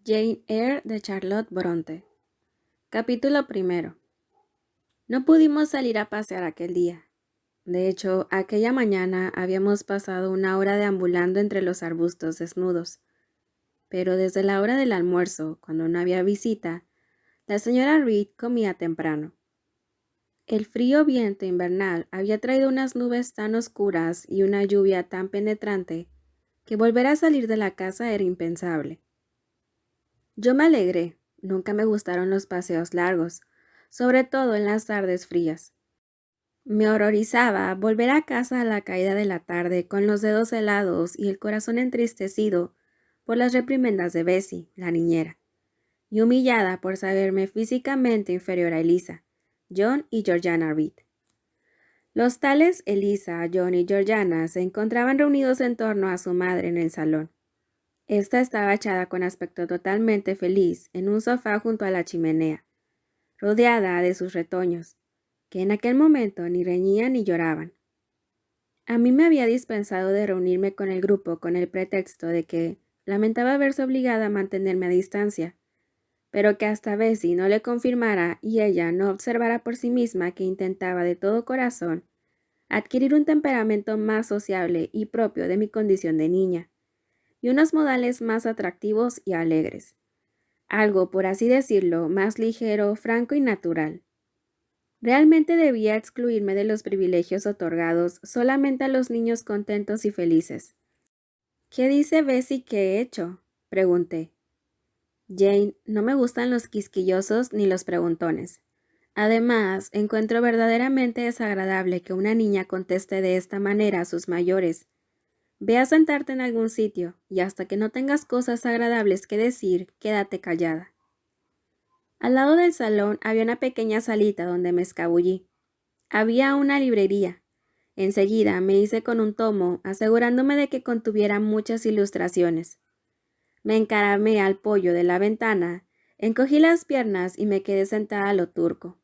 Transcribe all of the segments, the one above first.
Jane Eyre de Charlotte Bronte. Capítulo 1. No pudimos salir a pasear aquel día. De hecho, aquella mañana habíamos pasado una hora deambulando entre los arbustos desnudos. Pero desde la hora del almuerzo, cuando no había visita, la señora Reed comía temprano. El frío viento invernal había traído unas nubes tan oscuras y una lluvia tan penetrante que volver a salir de la casa era impensable. Yo me alegré. Nunca me gustaron los paseos largos, sobre todo en las tardes frías. Me horrorizaba volver a casa a la caída de la tarde con los dedos helados y el corazón entristecido por las reprimendas de Bessie, la niñera, y humillada por saberme físicamente inferior a Elisa, John y Georgiana Reed. Los tales Elisa, John y Georgiana se encontraban reunidos en torno a su madre en el salón. Esta estaba echada con aspecto totalmente feliz en un sofá junto a la chimenea, rodeada de sus retoños, que en aquel momento ni reñían ni lloraban. A mí me había dispensado de reunirme con el grupo con el pretexto de que lamentaba verse obligada a mantenerme a distancia, pero que hasta Bessie no le confirmara y ella no observara por sí misma que intentaba de todo corazón adquirir un temperamento más sociable y propio de mi condición de niña, y unos modales más atractivos y alegres. Algo, por así decirlo, más ligero, franco y natural. Realmente debía excluirme de los privilegios otorgados solamente a los niños contentos y felices. ¿Qué dice Bessie que he hecho?, pregunté. Jane, no me gustan los quisquillosos ni los preguntones. Además, encuentro verdaderamente desagradable que una niña conteste de esta manera a sus mayores. Ve a sentarte en algún sitio, y hasta que no tengas cosas agradables que decir, quédate callada. Al lado del salón había una pequeña salita donde me escabullí. Había una librería. Enseguida me hice con un tomo, asegurándome de que contuviera muchas ilustraciones. Me encaramé al poyo de la ventana, encogí las piernas y me quedé sentada a lo turco.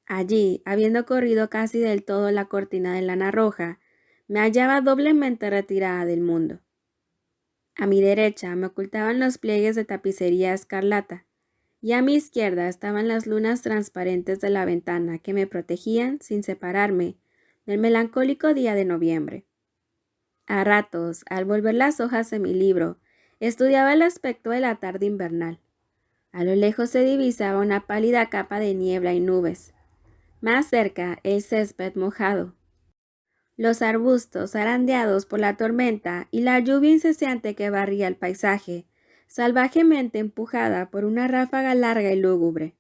Allí, habiendo corrido casi del todo la cortina de lana roja, me hallaba doblemente retirada del mundo. A mi derecha me ocultaban los pliegues de tapicería escarlata, y a mi izquierda estaban las lunas transparentes de la ventana que me protegían, sin separarme, del melancólico día de noviembre. A ratos, al volver las hojas de mi libro, estudiaba el aspecto de la tarde invernal. A lo lejos se divisaba una pálida capa de niebla y nubes. Más cerca, el césped mojado, los arbustos zarandeados por la tormenta y la lluvia incesante que barría el paisaje, salvajemente empujada por una ráfaga larga y lúgubre.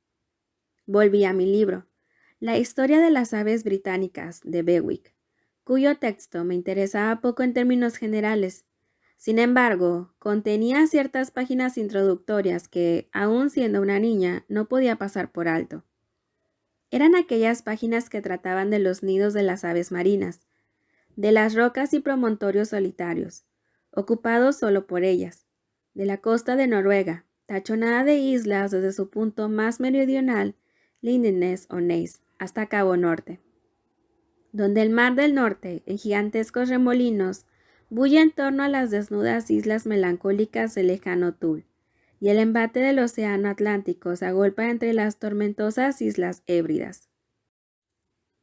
Volví a mi libro, La historia de las aves británicas, de Bewick, cuyo texto me interesaba poco en términos generales. Sin embargo, contenía ciertas páginas introductorias que, aun siendo una niña, no podía pasar por alto. Eran aquellas páginas que trataban de los nidos de las aves marinas, de las rocas y promontorios solitarios, ocupados solo por ellas, de la costa de Noruega, tachonada de islas desde su punto más meridional, Lindesnes o Neis, hasta Cabo Norte, donde el mar del norte, en gigantescos remolinos, bulle en torno a las desnudas islas melancólicas del lejano Thule, y el embate del océano Atlántico se agolpa entre las tormentosas islas Hébridas.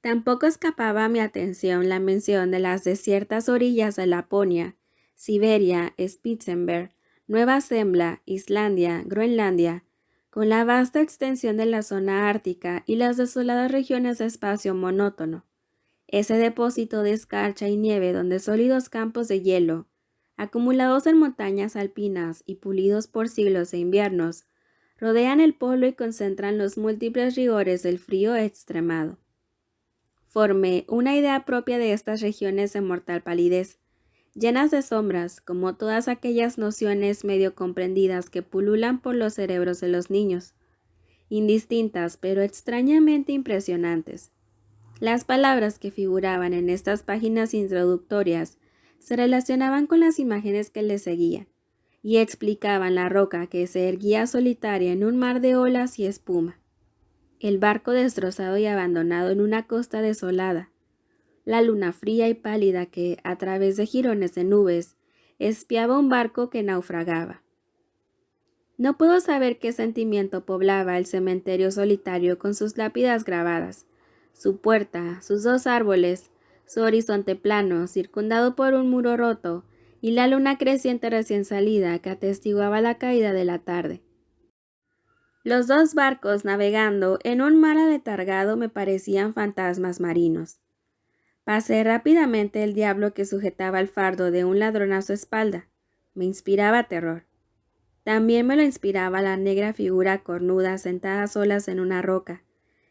Tampoco escapaba a mi atención la mención de las desiertas orillas de Laponia, Siberia, Spitzenberg, Nueva Zembla, Islandia, Groenlandia, con la vasta extensión de la zona ártica y las desoladas regiones de espacio monótono, ese depósito de escarcha y nieve donde sólidos campos de hielo, acumulados en montañas alpinas y pulidos por siglos de inviernos, rodean el polo y concentran los múltiples rigores del frío extremado. Formé una idea propia de estas regiones de mortal palidez, llenas de sombras, como todas aquellas nociones medio comprendidas que pululan por los cerebros de los niños, indistintas pero extrañamente impresionantes. Las palabras que figuraban en estas páginas introductorias se relacionaban con las imágenes que les seguían, y explicaban la roca que se erguía solitaria en un mar de olas y espuma, el barco destrozado y abandonado en una costa desolada, la luna fría y pálida que, a través de jirones de nubes, espiaba un barco que naufragaba. No puedo saber qué sentimiento poblaba el cementerio solitario con sus lápidas grabadas, su puerta, sus 2 árboles, su horizonte plano, circundado por un muro roto, y la luna creciente recién salida que atestiguaba la caída de la tarde. Los 2 barcos navegando en un mar aletargado me parecían fantasmas marinos. Pasé rápidamente el diablo que sujetaba el fardo de un ladrón a su espalda. Me inspiraba terror. También me lo inspiraba la negra figura cornuda sentada a solas en una roca,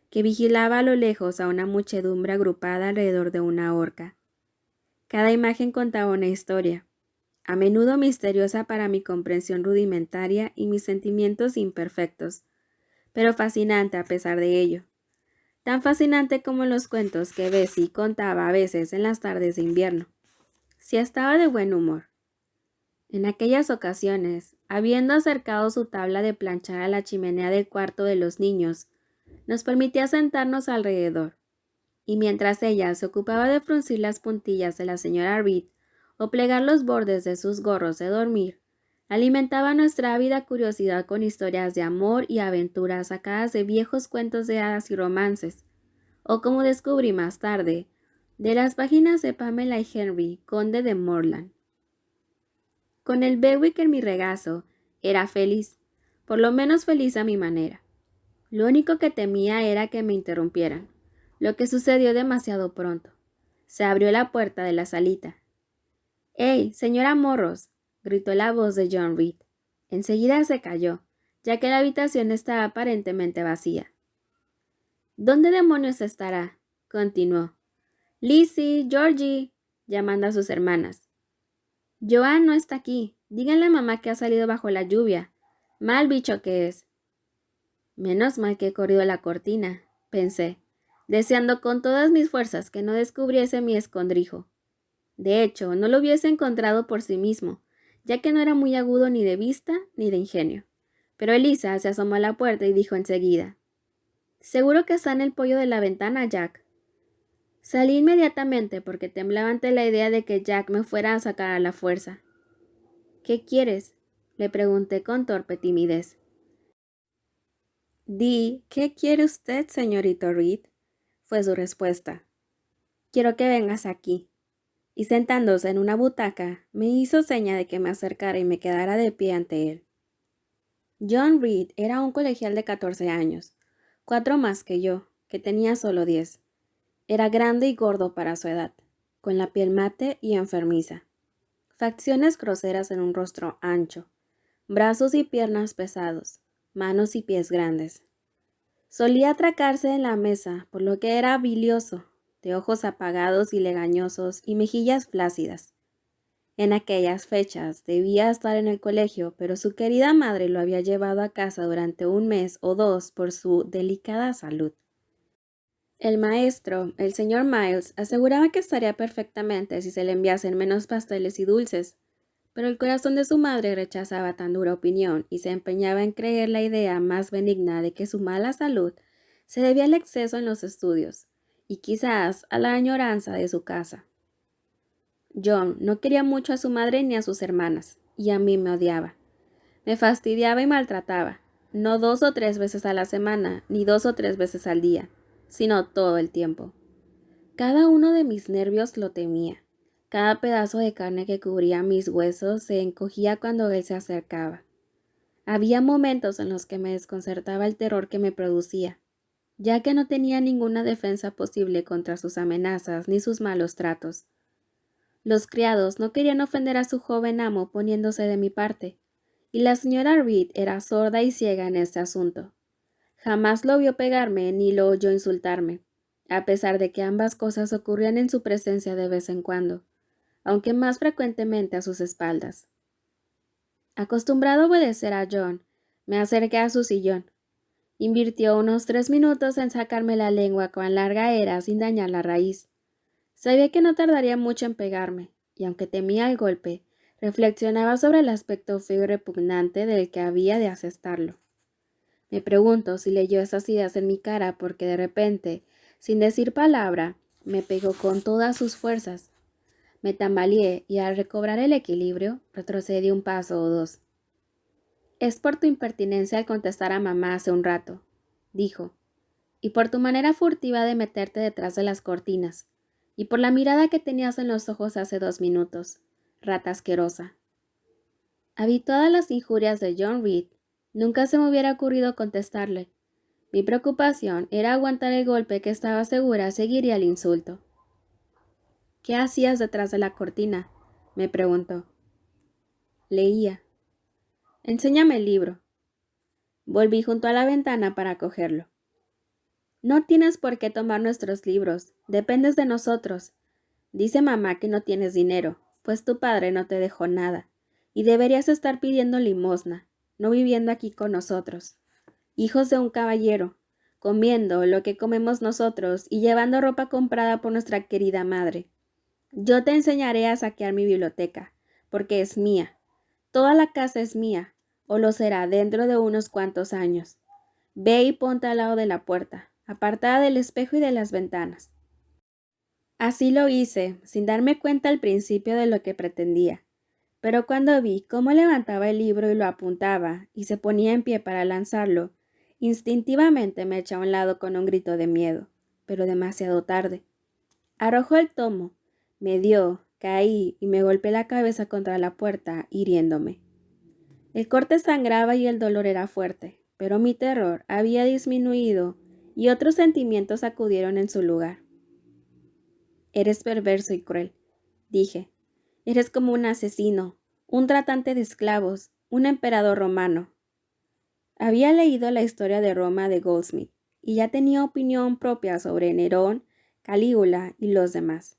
que vigilaba a lo lejos a una muchedumbre agrupada alrededor de una horca. Cada imagen contaba una historia, a menudo misteriosa para mi comprensión rudimentaria y mis sentimientos imperfectos, pero fascinante a pesar de ello. Tan fascinante como los cuentos que Bessie contaba a veces en las tardes de invierno. Si estaba de buen humor. En aquellas ocasiones, habiendo acercado su tabla de planchar a la chimenea del cuarto de los niños, nos permitía sentarnos alrededor, y mientras ella se ocupaba de fruncir las puntillas de la señora Reed o plegar los bordes de sus gorros de dormir, alimentaba nuestra ávida curiosidad con historias de amor y aventuras sacadas de viejos cuentos de hadas y romances, o como descubrí más tarde, de las páginas de Pamela y Henry, conde de Morland. Con el Bewick en mi regazo, era feliz, por lo menos feliz a mi manera. Lo único que temía era que me interrumpieran, lo que sucedió demasiado pronto. Se abrió la puerta de la salita. «¡Hey, señora Morros!», gritó la voz de John Reed. Enseguida se calló, ya que la habitación estaba aparentemente vacía. «¿Dónde demonios estará?», continuó. «Lizzie, Georgie», llamando a sus hermanas. «Joan no está aquí. Díganle a mamá que ha salido bajo la lluvia. Mal bicho que es». Menos mal que he corrido la cortina, pensé, deseando con todas mis fuerzas que no descubriese mi escondrijo. De hecho, no lo hubiese encontrado por sí mismo, ya que no era muy agudo ni de vista ni de ingenio. Pero Elisa se asomó a la puerta y dijo enseguida: «Seguro que está en el pollo de la ventana, Jack». Salí inmediatamente porque temblaba ante la idea de que Jack me fuera a sacar a la fuerza. «¿Qué quieres?», le pregunté con torpe timidez. «¿Qué quiere usted, señorito Reed?», fue su respuesta. «Quiero que vengas aquí». Y sentándose en una butaca, me hizo seña de que me acercara y me quedara de pie ante él. John Reed era un colegial de 14 años, 4 más que yo, que tenía solo 10. Era grande y gordo para su edad, con la piel mate y enfermiza, facciones groseras en un rostro ancho, brazos y piernas pesados, manos y pies grandes. Solía atracarse en la mesa, por lo que era bilioso, de ojos apagados y legañosos y mejillas flácidas. En aquellas fechas debía estar en el colegio, pero su querida madre lo había llevado a casa durante 1 mes o 2 por su delicada salud. El maestro, el señor Miles, aseguraba que estaría perfectamente si se le enviasen menos pasteles y dulces, pero el corazón de su madre rechazaba tan dura opinión y se empeñaba en creer la idea más benigna de que su mala salud se debía al exceso en los estudios y quizás a la añoranza de su casa. John no quería mucho a su madre ni a sus hermanas, y a mí me odiaba. Me fastidiaba y maltrataba, no 2 o 3 veces a la semana, ni 2 o 3 veces al día, sino todo el tiempo. Cada uno de mis nervios lo temía. Cada pedazo de carne que cubría mis huesos se encogía cuando él se acercaba. Había momentos en los que me desconcertaba el terror que me producía, ya que no tenía ninguna defensa posible contra sus amenazas ni sus malos tratos. Los criados no querían ofender a su joven amo poniéndose de mi parte, y la señora Reed era sorda y ciega en este asunto. Jamás lo vio pegarme ni lo oyó insultarme, a pesar de que ambas cosas ocurrían en su presencia de vez en cuando, aunque más frecuentemente a sus espaldas. Acostumbrado a obedecer a John, me acerqué a su sillón. Invirtió unos 3 minutos en sacarme la lengua cuán larga era sin dañar la raíz. Sabía que no tardaría mucho en pegarme, y aunque temía el golpe, reflexionaba sobre el aspecto feo y repugnante del que había de asestarlo. Me pregunto si leyó esas ideas en mi cara porque de repente, sin decir palabra, me pegó con todas sus fuerzas. Me tambaleé y al recobrar el equilibrio, retrocedí 1 paso o 2. Es por tu impertinencia al contestar a mamá hace un rato, dijo, y por tu manera furtiva de meterte detrás de las cortinas, y por la mirada que tenías en los ojos hace 2 minutos, rata asquerosa. Habituada a las injurias de John Reed, nunca se me hubiera ocurrido contestarle. Mi preocupación era aguantar el golpe que estaba segura seguiría el insulto. ¿Qué hacías detrás de la cortina?, me preguntó. Leía. Enséñame el libro. Volví junto a la ventana para cogerlo. No tienes por qué tomar nuestros libros, dependes de nosotros. Dice mamá que no tienes dinero, pues tu padre no te dejó nada, y deberías estar pidiendo limosna, no viviendo aquí con nosotros. Hijos de un caballero, comiendo lo que comemos nosotros y llevando ropa comprada por nuestra querida madre. Yo te enseñaré a saquear mi biblioteca, porque es mía. Toda la casa es mía, o lo será dentro de unos cuantos años. Ve y ponte al lado de la puerta, apartada del espejo y de las ventanas. Así lo hice, sin darme cuenta al principio de lo que pretendía. Pero cuando vi cómo levantaba el libro y lo apuntaba, y se ponía en pie para lanzarlo, instintivamente me eché a un lado con un grito de miedo, pero demasiado tarde. Arrojó el tomo, me dio, caí y me golpeé la cabeza contra la puerta, hiriéndome. El corte sangraba y el dolor era fuerte, pero mi terror había disminuido y otros sentimientos acudieron en su lugar. Eres perverso y cruel, dije. Eres como un asesino, un tratante de esclavos, un emperador romano. Había leído la historia de Roma de Goldsmith y ya tenía opinión propia sobre Nerón, Calígula y los demás.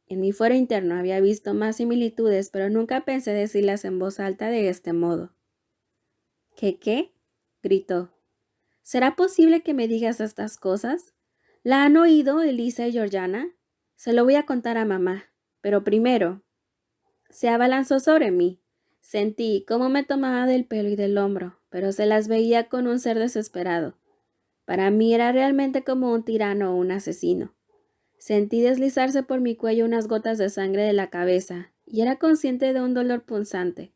En mi fuero interno había visto más similitudes, pero nunca pensé decirlas en voz alta de este modo. ¿Qué? Gritó. ¿Será posible que me digas estas cosas? ¿La han oído Elisa y Georgiana? Se lo voy a contar a mamá, pero primero. Se abalanzó sobre mí. Sentí cómo me tomaba del pelo y del hombro, pero se las veía con un ser desesperado. Para mí era realmente como un tirano o un asesino. Sentí deslizarse por mi cuello unas gotas de sangre de la cabeza, y era consciente de un dolor punzante.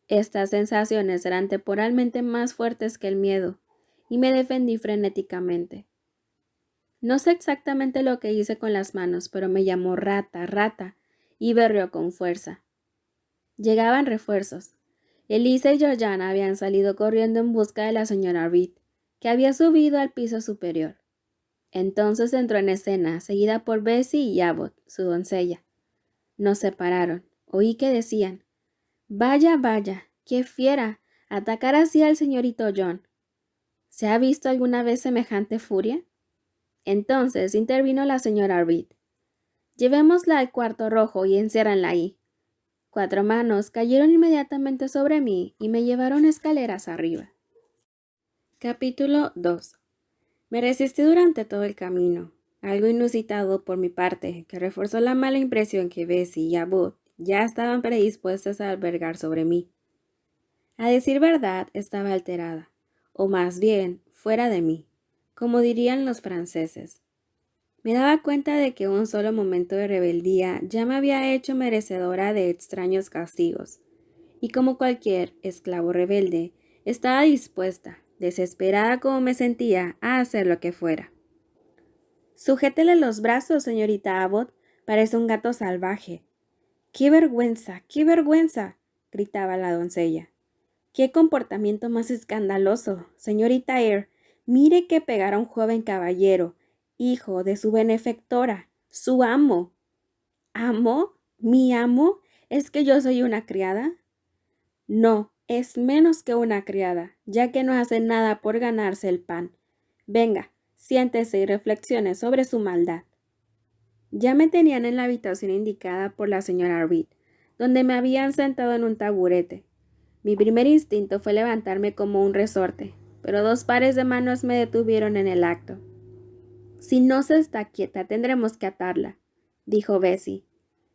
Estas sensaciones eran temporalmente más fuertes que el miedo, y me defendí frenéticamente. No sé exactamente lo que hice con las manos, pero me llamó rata, y berreó con fuerza. Llegaban refuerzos. Elisa y Georgiana habían salido corriendo en busca de la señora Reed, que había subido al piso superior. Entonces entró en escena, seguida por Bessie y Abbott, su doncella. Nos separaron. Oí que decían, «Vaya, qué fiera, atacar así al señorito John. ¿Se ha visto alguna vez semejante furia?» Entonces intervino la señora Reed. «Llevémosla al cuarto rojo y enciérranla ahí». 4 manos cayeron inmediatamente sobre mí y me llevaron escaleras arriba. Capítulo 2. Me resistí durante todo el camino, algo inusitado por mi parte, que reforzó la mala impresión que Bessie y Abbott ya estaban predispuestas a albergar sobre mí. A decir verdad, estaba alterada, o más bien, fuera de mí, como dirían los franceses. Me daba cuenta de que un solo momento de rebeldía ya me había hecho merecedora de extraños castigos, y como cualquier esclavo rebelde, estaba dispuesta, desesperada como me sentía, a hacer lo que fuera. «Sujétele los brazos, señorita Abbott, parece un gato salvaje». «¡Qué vergüenza! ¡Qué vergüenza!», gritaba la doncella. «¡Qué comportamiento más escandaloso! Señorita Eyre, mire que pegar a un joven caballero, hijo de su benefectora, su amo». «¿Amo? ¿Mi amo? ¿Es que yo soy una criada?» «No, es menos que una criada, ya que no hace nada por ganarse el pan. Venga, siéntese y reflexione sobre su maldad». Ya me tenían en la habitación indicada por la señora Reed, donde me habían sentado en un taburete. Mi primer instinto fue levantarme como un resorte, pero 2 pares de manos me detuvieron en el acto. «Si no se está quieta, tendremos que atarla», dijo Bessie.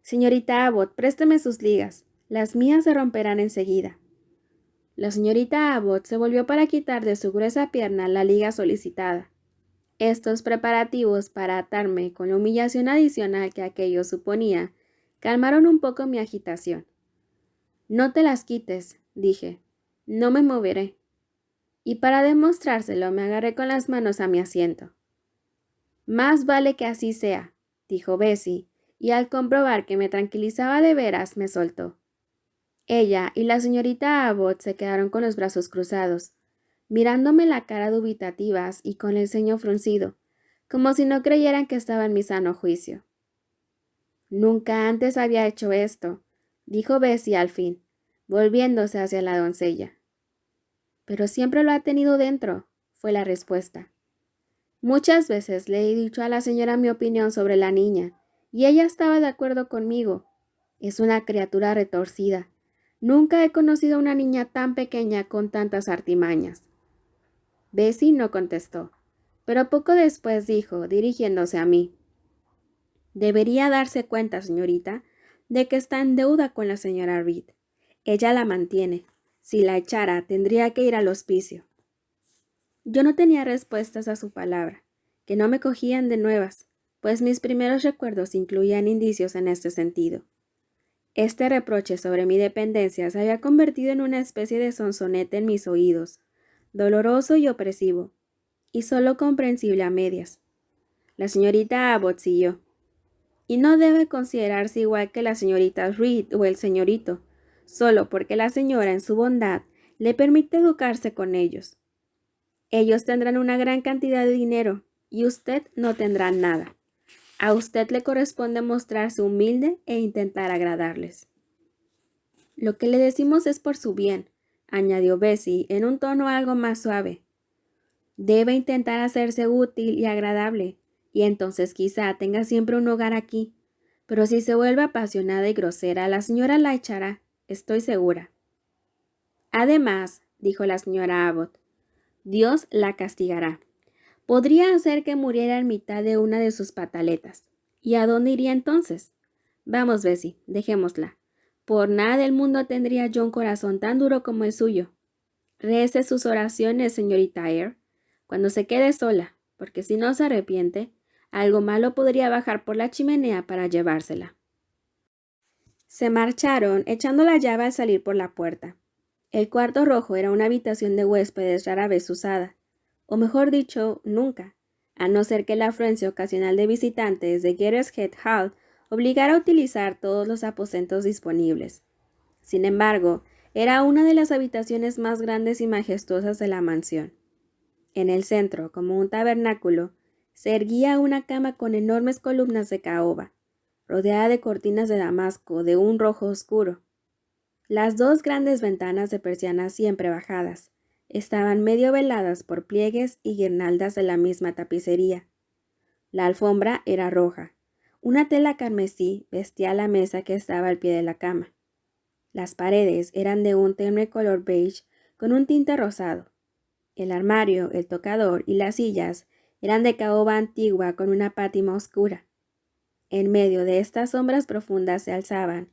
«Señorita Abbott, présteme sus ligas. Las mías se romperán enseguida». La señorita Abbott se volvió para quitar de su gruesa pierna la liga solicitada. Estos preparativos para atarme, con la humillación adicional que aquello suponía, calmaron un poco mi agitación. «No te las quites», dije. No me moveré. Y para demostrárselo me agarré con las manos a mi asiento. Más vale que así sea, dijo Bessie, y al comprobar que me tranquilizaba de veras, me soltó. Ella y la señorita Abbott se quedaron con los brazos cruzados, mirándome la cara dubitativas y con el ceño fruncido, como si no creyeran que estaba en mi sano juicio. Nunca antes había hecho esto, dijo Bessie al fin, volviéndose hacia la doncella. Pero siempre lo ha tenido dentro, fue la respuesta. Muchas veces le he dicho a la señora mi opinión sobre la niña, y ella estaba de acuerdo conmigo. Es una criatura retorcida. Nunca he conocido a una niña tan pequeña con tantas artimañas. Bessie no contestó, pero poco después dijo, dirigiéndose a mí: Debería darse cuenta, señorita, de que está en deuda con la señora Reed. Ella la mantiene. Si la echara, tendría que ir al hospicio. Yo no tenía respuestas a su palabra, que no me cogían de nuevas, pues mis primeros recuerdos incluían indicios en este sentido. Este reproche sobre mi dependencia se había convertido en una especie de sonsonete en mis oídos, doloroso y opresivo, y solo comprensible a medias. La señorita Abbott siguió. Y no debe considerarse igual que la señorita Reed o el señorito, solo porque la señora en su bondad le permite educarse con ellos. Ellos tendrán una gran cantidad de dinero y usted no tendrá nada. A usted le corresponde mostrarse humilde e intentar agradarles. Lo que le decimos es por su bien, añadió Bessie en un tono algo más suave. Debe intentar hacerse útil y agradable, y entonces quizá tenga siempre un hogar aquí. Pero si se vuelve apasionada y grosera, la señora la echará, estoy segura. Además, dijo la señora Abbott, Dios la castigará. Podría hacer que muriera en mitad de una de sus pataletas. ¿Y a dónde iría entonces? Vamos, Bessie, dejémosla. Por nada del mundo tendría yo un corazón tan duro como el suyo. Rece sus oraciones, señorita Eyre, cuando se quede sola, porque si no se arrepiente, algo malo podría bajar por la chimenea para llevársela. Se marcharon, echando la llave al salir por la puerta. El cuarto rojo era una habitación de huéspedes rara vez usada, o mejor dicho, nunca, a no ser que la afluencia ocasional de visitantes de Gateshead Hall obligara a utilizar todos los aposentos disponibles. Sin embargo, era una de las habitaciones más grandes y majestuosas de la mansión. En el centro, como un tabernáculo, se erguía una cama con enormes columnas de caoba, rodeada de cortinas de damasco de un rojo oscuro. Las dos grandes ventanas de persianas siempre bajadas estaban medio veladas por pliegues y guirnaldas de la misma tapicería. La alfombra era roja. Una tela carmesí vestía la mesa que estaba al pie de la cama. Las paredes eran de un tenue color beige con un tinte rosado. El armario, el tocador y las sillas eran de caoba antigua con una pátina oscura. En medio de estas sombras profundas se alzaban,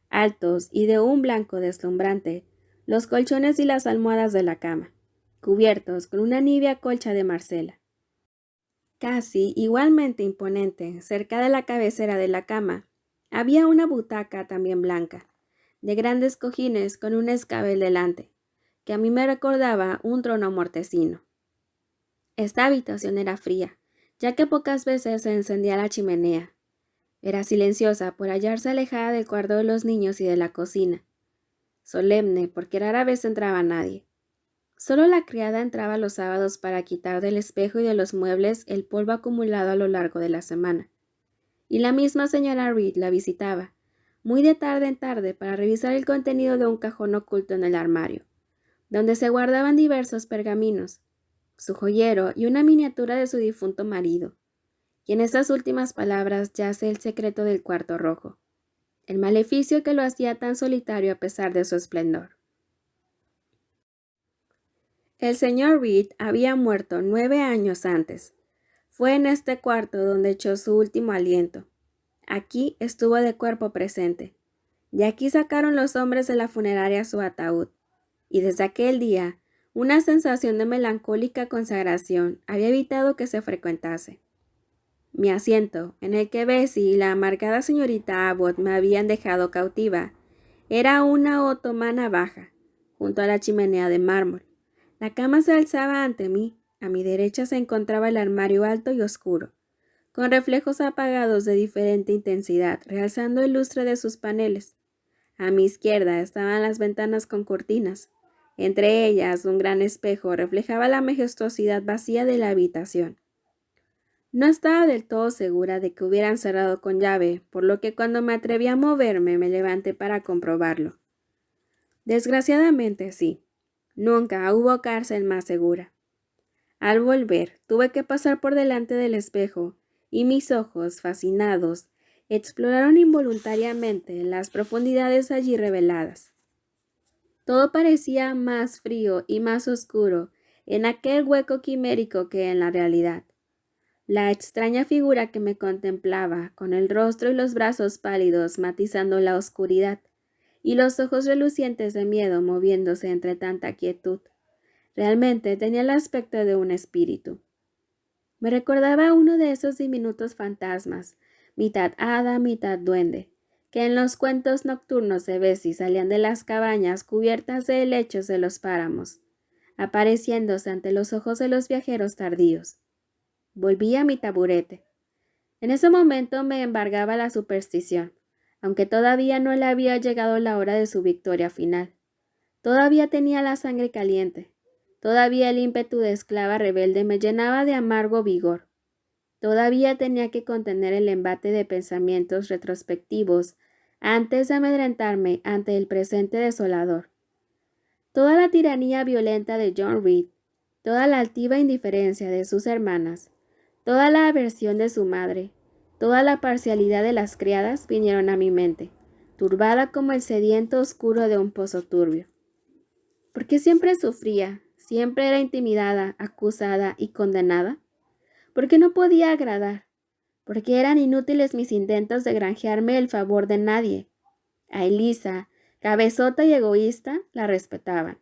altos y de un blanco deslumbrante, los colchones y las almohadas de la cama, cubiertos con una nívea colcha de marcela. Casi igualmente imponente, cerca de la cabecera de la cama, había una butaca también blanca, de grandes cojines con un escabel delante, que a mí me recordaba un trono mortecino. Esta habitación era fría, ya que pocas veces se encendía la chimenea. Era silenciosa por hallarse alejada del cuarto de los niños y de la cocina. Solemne porque rara vez entraba nadie. Solo la criada entraba los sábados para quitar del espejo y de los muebles el polvo acumulado a lo largo de la semana. Y la misma señora Reed la visitaba, muy de tarde en tarde, para revisar el contenido de un cajón oculto en el armario, donde se guardaban diversos pergaminos, su joyero y una miniatura de su difunto marido. Y en estas últimas palabras yace el secreto del cuarto rojo, el maleficio que lo hacía tan solitario a pesar de su esplendor. El señor Reed había muerto 9 años antes. Fue en este cuarto donde echó su último aliento. Aquí estuvo de cuerpo presente. De aquí sacaron los hombres de la funeraria su ataúd. Y desde aquel día, una sensación de melancólica consagración había evitado que se frecuentase. Mi asiento, en el que Bessie y la amargada señorita Abbott me habían dejado cautiva, era una otomana baja, junto a la chimenea de mármol. La cama se alzaba ante mí. A mi derecha se encontraba el armario alto y oscuro, con reflejos apagados de diferente intensidad, realzando el lustre de sus paneles. A mi izquierda estaban las ventanas con cortinas. Entre ellas, un gran espejo reflejaba la majestuosidad vacía de la habitación. No estaba del todo segura de que hubieran cerrado con llave, por lo que cuando me atreví a moverme me levanté para comprobarlo. Desgraciadamente sí. Nunca hubo cárcel más segura. Al volver, tuve que pasar por delante del espejo, y mis ojos, fascinados, exploraron involuntariamente las profundidades allí reveladas. Todo parecía más frío y más oscuro en aquel hueco quimérico que en la realidad. La extraña figura que me contemplaba, con el rostro y los brazos pálidos matizando la oscuridad, y los ojos relucientes de miedo moviéndose entre tanta quietud, realmente tenía el aspecto de un espíritu. Me recordaba uno de esos diminutos fantasmas, mitad hada, mitad duende, que en los cuentos nocturnos de Bessie salían de las cabañas cubiertas de helechos de los páramos, apareciéndose ante los ojos de los viajeros tardíos. Volví a mi taburete. En ese momento me embargaba la superstición, aunque todavía no le había llegado la hora de su victoria final. Todavía tenía la sangre caliente. Todavía el ímpetu de esclava rebelde me llenaba de amargo vigor. Todavía tenía que contener el embate de pensamientos retrospectivos antes de amedrentarme ante el presente desolador. Toda la tiranía violenta de John Reed, toda la altiva indiferencia de sus hermanas, toda la aversión de su madre, toda la parcialidad de las criadas vinieron a mi mente, turbada como el sediento oscuro de un pozo turbio. ¿Por qué siempre sufría? ¿Siempre era intimidada, acusada y condenada? ¿Por qué no podía agradar? ¿Por qué eran inútiles mis intentos de granjearme el favor de nadie? A Elisa, cabezota y egoísta, la respetaban.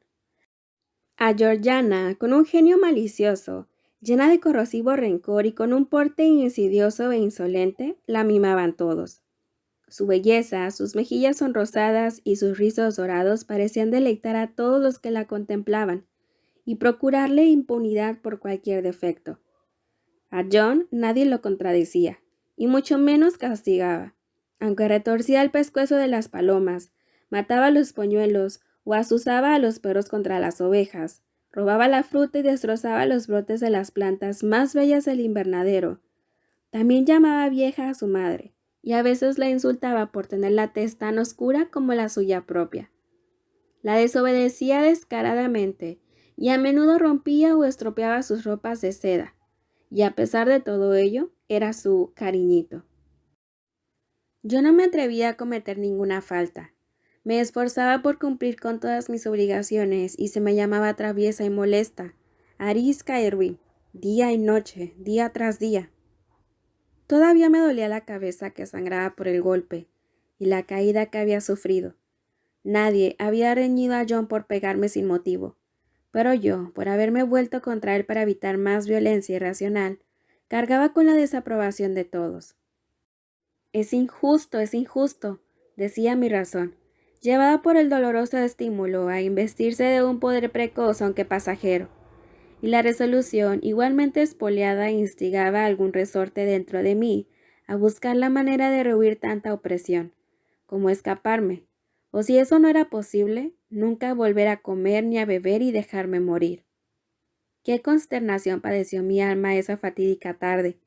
A Georgiana, con un genio malicioso, llena de corrosivo rencor y con un porte insidioso e insolente, la mimaban todos. Su belleza, sus mejillas sonrosadas y sus rizos dorados parecían deleitar a todos los que la contemplaban y procurarle impunidad por cualquier defecto. A John nadie lo contradecía, y mucho menos castigaba, aunque retorcía el pescuezo de las palomas, mataba los polluelos o azuzaba a los perros contra las ovejas, robaba la fruta y destrozaba los brotes de las plantas más bellas del invernadero. También llamaba vieja a su madre, y a veces la insultaba por tener la tez tan oscura como la suya propia. La desobedecía descaradamente, y a menudo rompía o estropeaba sus ropas de seda, y a pesar de todo ello, era su cariñito. Yo no me atrevía a cometer ninguna falta. Me esforzaba por cumplir con todas mis obligaciones y se me llamaba traviesa y molesta, arisca y ruin, día y noche, día tras día. Todavía me dolía la cabeza que sangraba por el golpe y la caída que había sufrido. Nadie había reñido a John por pegarme sin motivo, pero yo, por haberme vuelto contra él para evitar más violencia irracional, cargaba con la desaprobación de todos. Es injusto, decía mi razón, llevada por el doloroso estímulo a investirse de un poder precoz aunque pasajero, y la resolución, igualmente espoliada, instigaba a algún resorte dentro de mí a buscar la manera de rehuir tanta opresión, como escaparme, o si eso no era posible, nunca volver a comer ni a beber y dejarme morir. Qué consternación padeció mi alma esa fatídica tarde,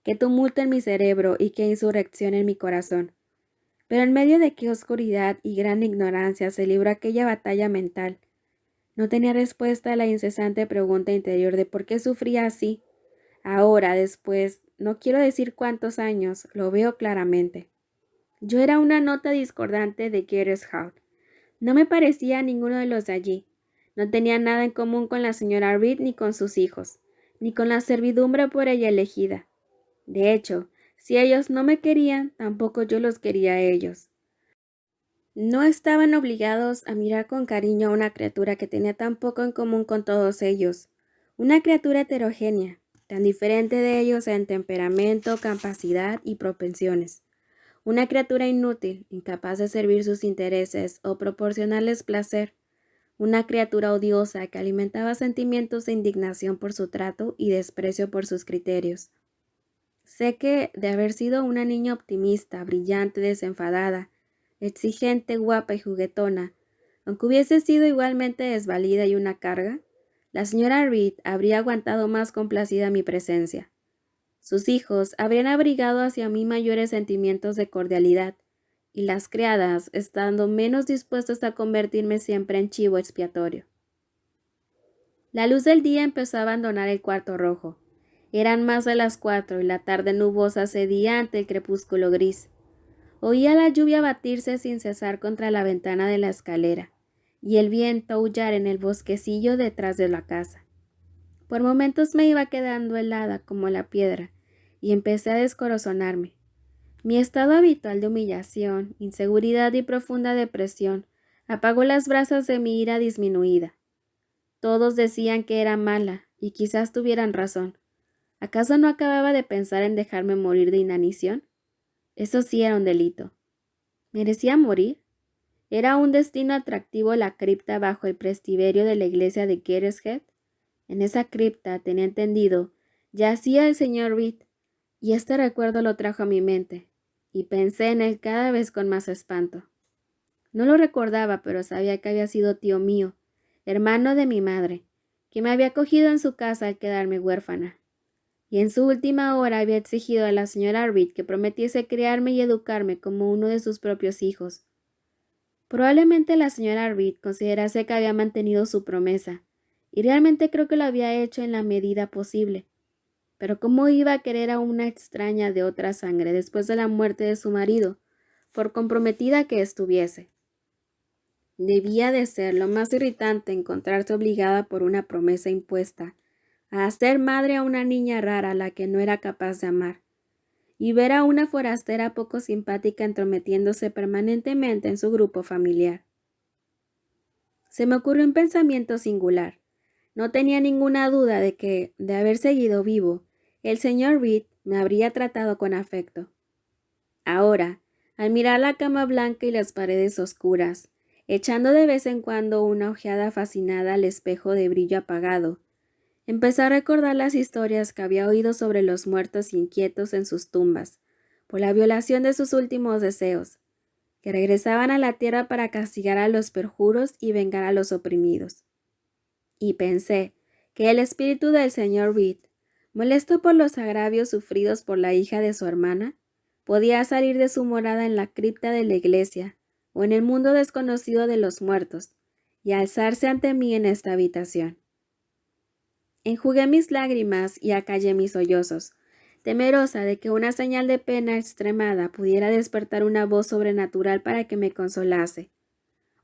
qué tumulto en mi cerebro y qué insurrección en mi corazón. Pero en medio de qué oscuridad y gran ignorancia se libró aquella batalla mental. No tenía respuesta a la incesante pregunta interior de por qué sufría así. Ahora, después, no quiero decir cuántos años, lo veo claramente. Yo era una nota discordante de Gateshead. No me parecía a ninguno de los de allí. No tenía nada en común con la señora Reed ni con sus hijos, ni con la servidumbre por ella elegida. De hecho, si ellos no me querían, tampoco yo los quería a ellos. No estaban obligados a mirar con cariño a una criatura que tenía tan poco en común con todos ellos, una criatura heterogénea, tan diferente de ellos en temperamento, capacidad y propensiones, una criatura inútil, incapaz de servir sus intereses o proporcionarles placer, una criatura odiosa que alimentaba sentimientos de indignación por su trato y desprecio por sus criterios. Sé que, de haber sido una niña optimista, brillante, desenfadada, exigente, guapa y juguetona, aunque hubiese sido igualmente desvalida y una carga, la señora Reed habría aguantado más complacida mi presencia. Sus hijos habrían abrigado hacia mí mayores sentimientos de cordialidad, y las criadas estando menos dispuestas a convertirme siempre en chivo expiatorio. La luz del día empezó a abandonar el cuarto rojo. Eran más de las 4 y la tarde nubosa cedía ante el crepúsculo gris. Oía la lluvia batirse sin cesar contra la ventana de la escalera, y el viento aullar en el bosquecillo detrás de la casa. Por momentos me iba quedando helada como la piedra, y empecé a descorazonarme. Mi estado habitual de humillación, inseguridad y profunda depresión apagó las brasas de mi ira disminuida. Todos decían que era mala, y quizás tuvieran razón. ¿Acaso no acababa de pensar en dejarme morir de inanición? Eso sí era un delito. ¿Merecía morir? ¿Era un destino atractivo la cripta bajo el prestiverio de la iglesia de Gateshead? En esa cripta, tenía entendido, yacía el señor Reed, y este recuerdo lo trajo a mi mente, y pensé en él cada vez con más espanto. No lo recordaba, pero sabía que había sido tío mío, hermano de mi madre, que me había acogido en su casa al quedarme huérfana, y en su última hora había exigido a la señora Reed que prometiese criarme y educarme como uno de sus propios hijos. Probablemente la señora Reed considerase que había mantenido su promesa, y realmente creo que lo había hecho en la medida posible. Pero ¿cómo iba a querer a una extraña de otra sangre después de la muerte de su marido, por comprometida que estuviese? Debía de ser lo más irritante encontrarse obligada por una promesa impuesta a hacer madre a una niña rara a la que no era capaz de amar, y ver a una forastera poco simpática entrometiéndose permanentemente en su grupo familiar. Se me ocurrió un pensamiento singular. No tenía ninguna duda de que, de haber seguido vivo, el señor Reed me habría tratado con afecto. Ahora, al mirar la cama blanca y las paredes oscuras, echando de vez en cuando una ojeada fascinada al espejo de brillo apagado, empecé a recordar las historias que había oído sobre los muertos inquietos en sus tumbas, por la violación de sus últimos deseos, que regresaban a la tierra para castigar a los perjuros y vengar a los oprimidos. Y pensé que el espíritu del señor Reed, molesto por los agravios sufridos por la hija de su hermana, podía salir de su morada en la cripta de la iglesia o en el mundo desconocido de los muertos y alzarse ante mí en esta habitación. Enjugué mis lágrimas y acallé mis sollozos, temerosa de que una señal de pena extremada pudiera despertar una voz sobrenatural para que me consolase,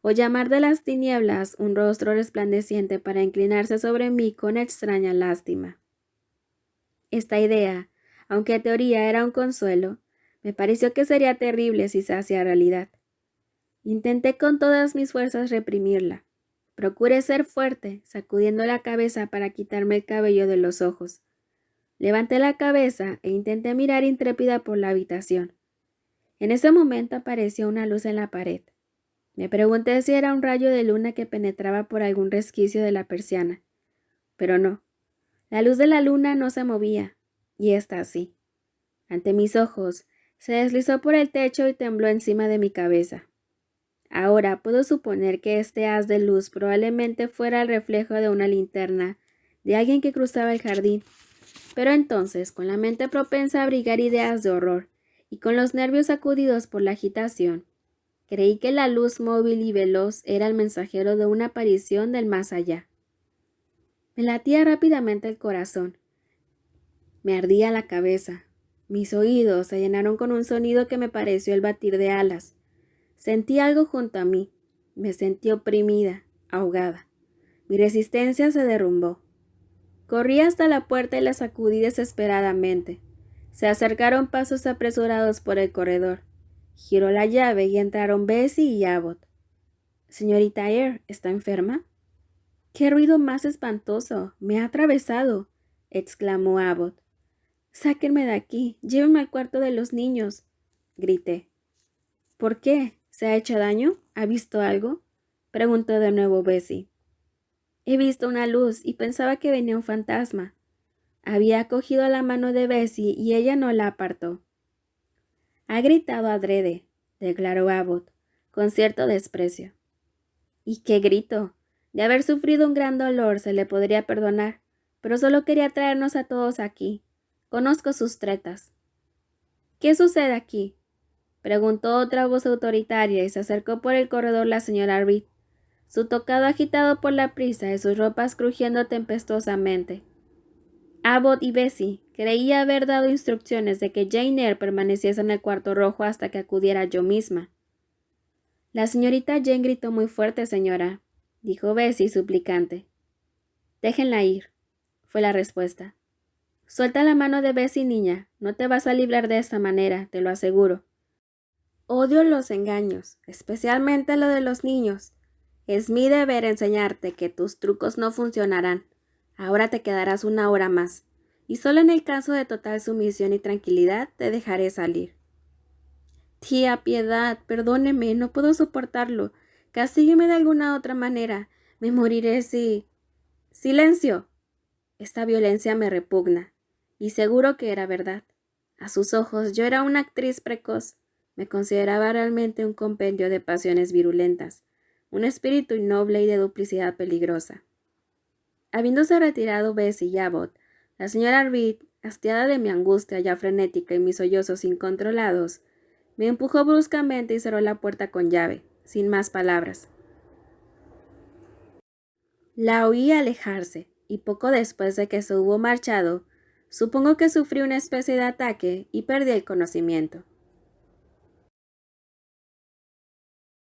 o llamar de las tinieblas un rostro resplandeciente para inclinarse sobre mí con extraña lástima. Esta idea, aunque en teoría era un consuelo, me pareció que sería terrible si se hacía realidad. Intenté con todas mis fuerzas reprimirla. Procuré ser fuerte, sacudiendo la cabeza para quitarme el cabello de los ojos. Levanté la cabeza e intenté mirar intrépida por la habitación. En ese momento apareció una luz en la pared. Me pregunté si era un rayo de luna que penetraba por algún resquicio de la persiana. Pero no. La luz de la luna no se movía, y ésta sí. Ante mis ojos, se deslizó por el techo y tembló encima de mi cabeza. Ahora puedo suponer que este haz de luz probablemente fuera el reflejo de una linterna de alguien que cruzaba el jardín, pero entonces, con la mente propensa a abrigar ideas de horror y con los nervios sacudidos por la agitación, creí que la luz móvil y veloz era el mensajero de una aparición del más allá. Me latía rápidamente el corazón. Me ardía la cabeza. Mis oídos se llenaron con un sonido que me pareció el batir de alas. Sentí algo junto a mí. Me sentí oprimida, ahogada. Mi resistencia se derrumbó. Corrí hasta la puerta y la sacudí desesperadamente. Se acercaron pasos apresurados por el corredor. Giró la llave y entraron Bessie y Abbott. «Señorita Eyre, ¿está enferma?» «¡Qué ruido más espantoso! ¡Me ha atravesado!», exclamó Abbott. «Sáquenme de aquí, llévenme al cuarto de los niños», grité. «¿Por qué? ¿Se ha hecho daño? ¿Ha visto algo?». preguntó de nuevo Bessie. He visto una luz y pensaba que venía un fantasma. Había cogido la mano de Bessie y ella no la apartó. Ha gritado adrede, declaró Abbott, con cierto desprecio. ¿Y qué grito? De haber sufrido un gran dolor se le podría perdonar, pero solo quería traernos a todos aquí. Conozco sus tretas. ¿Qué sucede aquí? Preguntó otra voz autoritaria y se acercó por el corredor la señora Reed, su tocado agitado por la prisa y sus ropas crujiendo tempestuosamente. Abbott y Bessie creía haber dado instrucciones de que Jane Eyre permaneciese en el cuarto rojo hasta que acudiera yo misma. La señorita Jane gritó muy fuerte, señora, dijo Bessie suplicante. Déjenla ir, fue la respuesta. Suelta la mano de Bessie, niña, no te vas a librar de esta manera, te lo aseguro. Odio los engaños, especialmente lo de los niños. Es mi deber enseñarte que tus trucos no funcionarán. Ahora te quedarás una hora más, y solo en el caso de total sumisión y tranquilidad te dejaré salir. Tía, piedad, perdóneme, no puedo soportarlo. Castígueme de alguna otra manera. Me moriré si... ¡Silencio! Esta violencia me repugna, y seguro que era verdad. A sus ojos yo era una actriz precoz. Me consideraba realmente un compendio de pasiones virulentas, un espíritu innoble y de duplicidad peligrosa. Habiéndose retirado Bessie y Abbott, la señora Reed, hastiada de mi angustia ya frenética y mis sollozos incontrolados, me empujó bruscamente y cerró la puerta con llave, sin más palabras. La oí alejarse, y poco después de que se hubo marchado, supongo que sufrí una especie de ataque y perdí el conocimiento.